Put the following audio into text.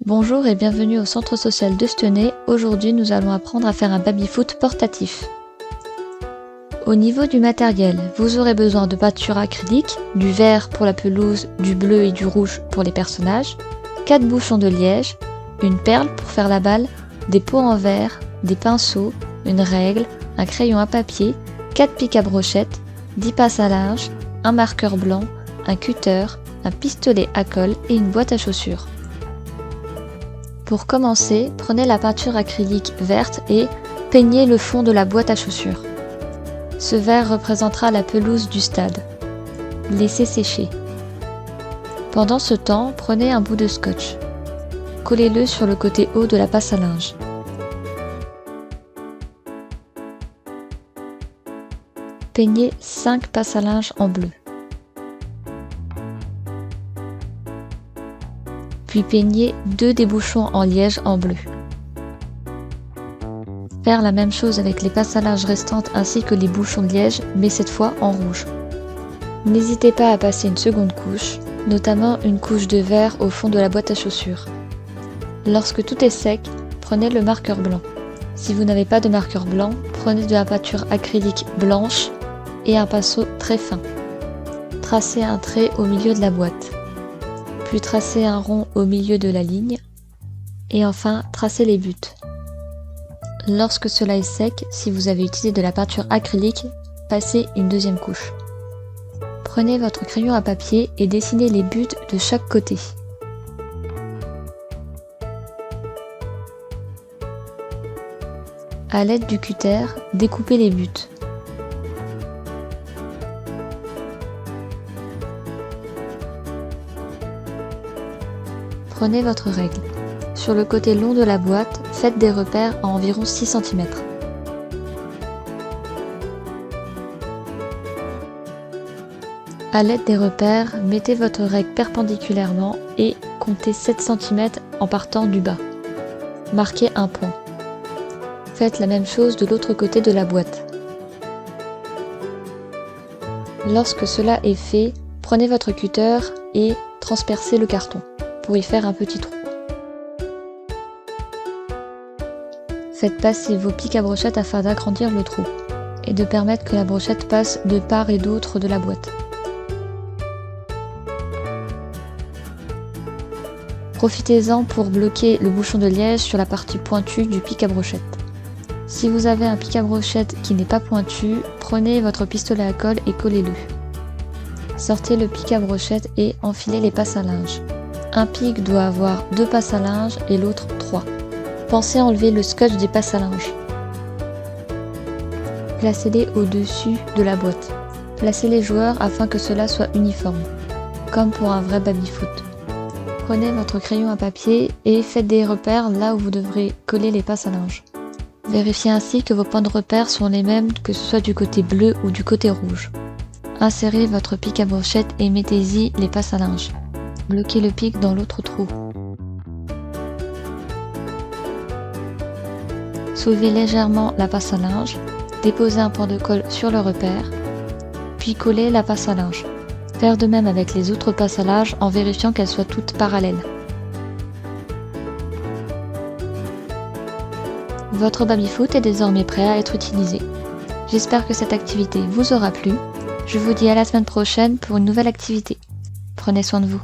Bonjour et bienvenue au centre social de Stenay. Aujourd'hui, nous allons apprendre à faire un baby-foot portatif. Au niveau du matériel, vous aurez besoin de peinture acrylique, du vert pour la pelouse, du bleu et du rouge pour les personnages, 4 bouchons de liège, une perle pour faire la balle, des pots en verre, des pinceaux, une règle, un crayon à papier, 4 pics à brochette, 10 passes à linge, un marqueur blanc, un cutter, un pistolet à colle et une boîte à chaussures. Pour commencer, prenez la peinture acrylique verte et peignez le fond de la boîte à chaussures. Ce vert représentera la pelouse du stade. Laissez sécher. Pendant ce temps, prenez un bout de scotch. Collez-le sur le côté haut de la passe à linge. Peignez 5 passes à linge en bleu. Puis peignez 2 des bouchons en liège en bleu. Faire la même chose avec les passes à linge restantes ainsi que les bouchons de liège, mais cette fois en rouge. N'hésitez pas à passer une seconde couche, notamment une couche de vert au fond de la boîte à chaussures. Lorsque tout est sec, prenez le marqueur blanc. Si vous n'avez pas de marqueur blanc, prenez de la peinture acrylique blanche et un pinceau très fin. Tracez un trait au milieu de la boîte. Puis tracez un rond au milieu de la ligne, et enfin tracez les buts. Lorsque cela est sec, si vous avez utilisé de la peinture acrylique, passez une deuxième couche. Prenez votre crayon à papier et dessinez les buts de chaque côté. À l'aide du cutter, découpez les buts. Prenez votre règle. Sur le côté long de la boîte, faites des repères à environ 6 cm. À l'aide des repères, mettez votre règle perpendiculairement et comptez 7 cm en partant du bas. Marquez un point. Faites la même chose de l'autre côté de la boîte. Lorsque cela est fait, prenez votre cutter et transpercez le carton pour y faire un petit trou. Faites passer vos pics à brochette afin d'agrandir le trou et de permettre que la brochette passe de part et d'autre de la boîte. Profitez-en pour bloquer le bouchon de liège sur la partie pointue du pic à brochette. Si vous avez un pic à brochette qui n'est pas pointu, prenez votre pistolet à colle et collez-le. Sortez le pic à brochette et enfilez les passes à linge. Un pic doit avoir 2 passes à linge et l'autre 3. Pensez à enlever le scotch des passes à linge. Placez-les au-dessus de la boîte. Placez les joueurs afin que cela soit uniforme, comme pour un vrai baby-foot. Prenez votre crayon à papier et faites des repères là où vous devrez coller les passes à linge. Vérifiez ainsi que vos points de repère sont les mêmes que ce soit du côté bleu ou du côté rouge. Insérez votre pic à brochette et mettez-y les passes à linge. Bloquez le pic dans l'autre trou. Soulevez légèrement la passe à linge, déposez un point de colle sur le repère, puis collez la passe à linge. Faire de même avec les autres passes à linge en vérifiant qu'elles soient toutes parallèles. Votre baby-foot est désormais prêt à être utilisé. J'espère que cette activité vous aura plu. Je vous dis à la semaine prochaine pour une nouvelle activité. Prenez soin de vous.